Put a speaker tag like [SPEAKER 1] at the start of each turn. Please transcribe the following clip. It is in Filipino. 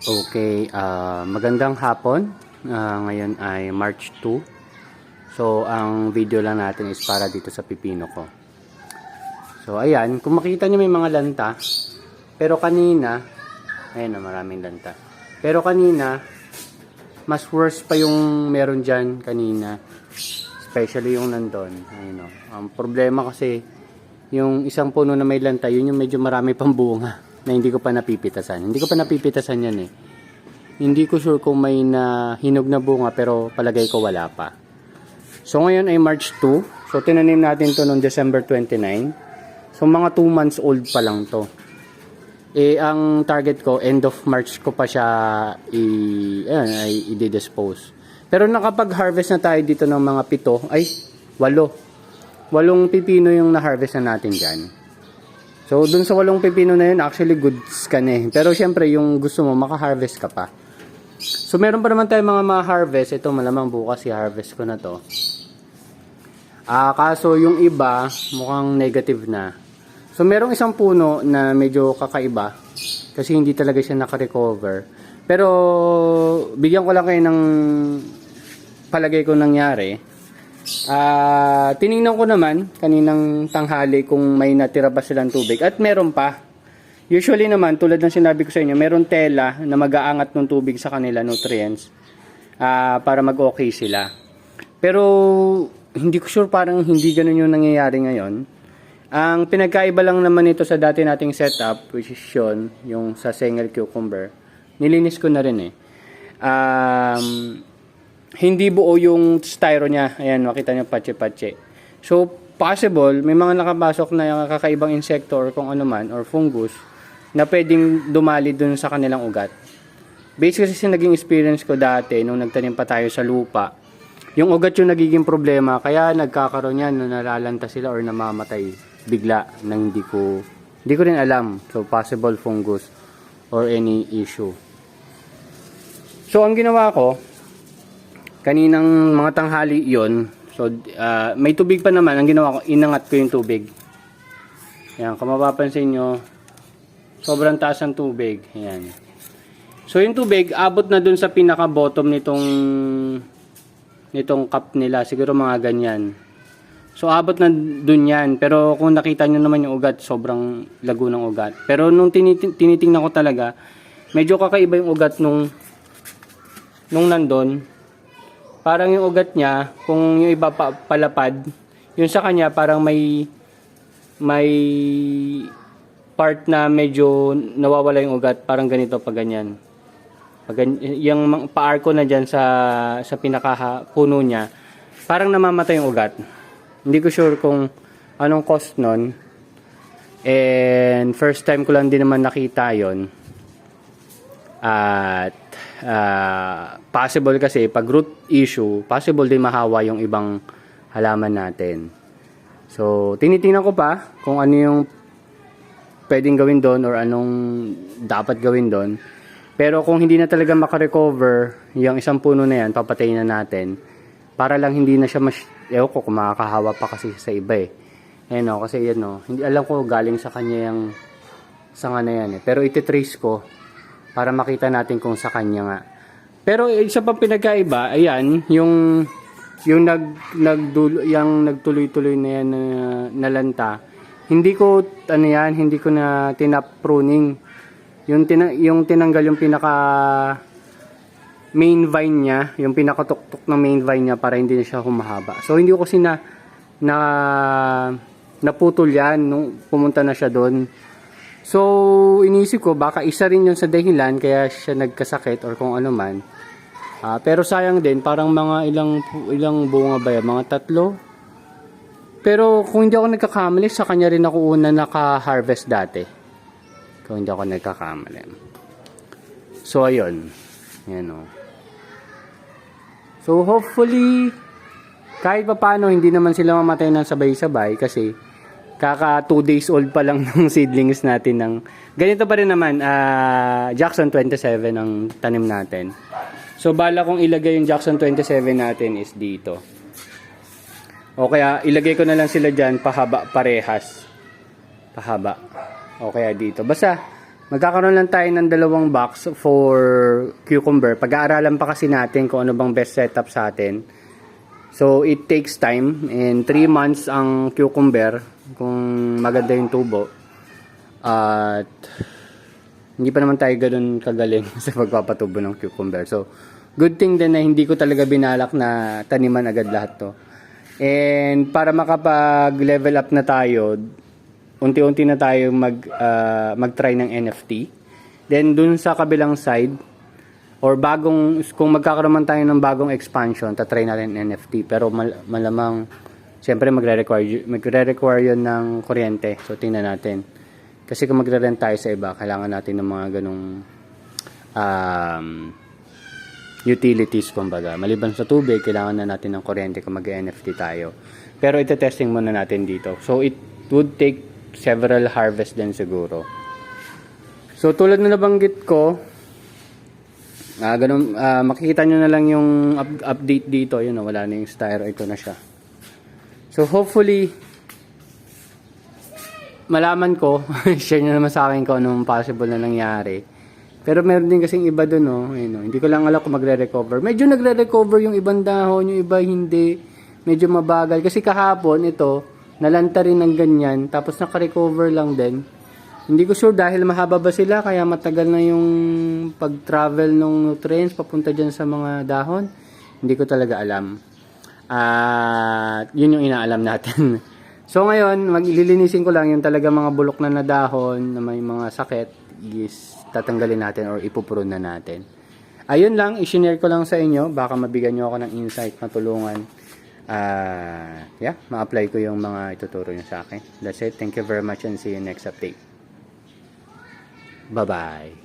[SPEAKER 1] Okay, magandang hapon. Ngayon ay March 2. So, ang video lang natin is para dito sa pipino ko. So, ayan. Kung makita nyo may mga lanta. Pero kanina, ayan na, maraming lanta. Pero kanina, mas worse pa yung meron dyan kanina. Especially yung nandun. Ayun, ang problema kasi, yung isang puno na may lanta, yun yung medyo marami pang bunga na hindi ko pa napipitasan. Hindi ko pa napipitasan yan eh. Hindi ko sure kung may na hinog na bunga pero palagay ko wala pa. So ngayon ay March 2. So tinanim natin to noong December 29. So mga 2 months old pa lang to. Eh ang target ko end of March ko pa siya i-dispose. Pero nakapag-harvest na tayo dito ng mga 7, 8 pipino yung na-harvest na natin dyan. So, dun sa 8 pipino na yun, actually goods ka na eh. Pero syempre, yung gusto mo, maka-harvest ka pa. So, meron pa naman tayong mga ma-harvest. Ito, malamang bukas i-harvest ko na to. Kaso, yung iba, mukhang negative na. So, merong isang puno na medyo kakaiba. Kasi hindi talaga siya naka-recover. Pero, bigyan ko lang kayo ng palagay ko nangyari. Tiningnan ko naman kaninang tanghali kung may natira pa silang tubig at meron pa. Usually naman tulad ng sinabi ko sa inyo, meron tela na mag-aangat ng tubig sa kanila nutrients para mag-okay sila. Pero hindi ko sure, parang hindi ganun yung nangyayari ngayon. Ang pinagkaiba lang naman ito sa dati nating setup, which is yung sa Sengel cucumber, nilinis ko na rin eh. Hindi buo yung styro niya. Ayan, makita nyo patche-patche. So, possible, may mga nakapasok na kakaibang insekto or kung ano man, or fungus, na pwedeng dumali dun sa kanilang ugat. Based kasi sa naging experience ko dati, nung nagtanim pa tayo sa lupa, yung ugat yung nagiging problema, kaya nagkakaroon yan na nalalanta sila or namamatay bigla nang hindi ko rin alam. So, possible fungus or any issue. So, ang ginawa ko, kaninang mga tanghali yon. So, may tubig pa naman. Ang ginawa ko, inangat ko yung tubig. Ayan, kung mapapansin nyo, sobrang taas ang tubig. Ayan. So, yung tubig, abot na dun sa pinaka-bottom nitong cup nila. Siguro mga ganyan. So, abot na dun yan. Pero kung nakita nyo naman yung ugat, sobrang lago ng ugat. Pero nung tinitingnan ko talaga, medyo kakaiba yung ugat nung nandun. Parang yung ugat niya, kung yung iba palapad, yung sa kanya parang may part na medyo nawawala yung ugat, parang ganito pag ganyan. Yung pa-arco na dyan sa pinaka-puno niya, parang namamatay yung ugat. Hindi ko sure kung anong cost nun. And first time ko lang din naman nakita yon. At possible kasi pag root issue, possible din mahawa yung ibang halaman natin. So, tinitingnan ko pa kung ano yung pwedeng gawin doon or anong dapat gawin doon. Pero kung hindi na talaga makarecover yung isang puno na yan, papatayin na natin para lang hindi na siya ewan ko kung makakahawa pa kasi sa iba eh. Ayan o, kasi yan o, hindi alam ko galing sa kanya yung sanga na yan eh. Pero ititrace ko para makita natin kung sa kanya nga. Pero isa pang pinagkaiba, ayan, yung nagtuloy-tuloy na yan na lanta. Hindi ko na tinap-pruning. Yung tinanggal yung pinaka main vine niya, yung pinakatuktok ng main vine niya para hindi na siya humahaba. So hindi ko kasi naputol yan nung pumunta na siya doon. So, inisip ko, baka isa rin yun sa dahilan kaya siya nagkasakit or kung ano man. Pero sayang din, parang mga ilang bunga ba yan? Mga 3. Pero kung hindi ako nagkakamali, sa kanya rin ako una naka-harvest dati. Kung hindi ako nagkakamali. So, ayun. Yan o. So, hopefully, kahit pa paano, hindi naman sila mamatay ng sabay-sabay kasi kaka 2 days old pa lang ng seedlings natin ng ganito pa rin naman. Jackson 27 ang tanim natin. So bala kong ilagay yung Jackson 27 natin is dito. O kaya ilagay ko na lang sila dyan pahaba parehas. Pahaba. O kaya dito. Basta Magkakaroon lang tayo ng 2 box for cucumber. Pag-aaralan pa kasi natin kung ano bang best setup sa atin. So, it takes time. In 3 months ang cucumber, kung maganda yung tubo. At hindi pa naman tayo ganoon kagaling sa pagpapatubo ng cucumber. So, good thing din na hindi ko talaga binalak na taniman agad lahat to. And para makapag-level up na tayo, unti-unti na tayo mag-try ng NFT. Then dun sa kabilang side or kung magkakaroon man tayo ng bagong expansion, tatry natin NFT. Pero malamang siyempre magre-require yun ng kuryente. So tingnan natin. Kasi kung magre-rent tayo sa iba, kailangan natin ng mga ganong utilities kumbaga. Maliban sa tubig, kailangan na natin ng kuryente kung mag-NFT tayo. Pero ite-testing muna natin dito. So it would take several harvest din siguro. So tulad na nabanggit ko, makikita nyo na lang yung update dito. Yun, wala na yung styro, ito na siya. So hopefully malaman ko, share nyo naman sa akin kung anong possible na nangyari. Pero meron din kasing iba dun, no? Ayun, no? Hindi ko lang alam kung magre-recover. Medyo nagre-recover yung ibang dahon, yung iba hindi. Medyo mabagal. Kasi kahapon ito, nalanta rin ng ganyan, tapos naka-recover lang din. Hindi ko sure dahil mahaba ba sila, kaya matagal na yung pag-travel ng nutrients papunta dyan sa mga dahon. Hindi ko talaga alam. Yun yung inaalam natin. So ngayon, maglilinisin ko lang yung talaga mga bulok na dahon na may mga sakit, is tatanggalin natin or ipuprune na natin. Ayun lang, i-share ko lang sa inyo, baka mabigyan nyo ako ng insight, matulungan. Ma-apply ko yung mga ituturo nyo sa akin. That's it. Thank you very much and see you next update. Bye-bye.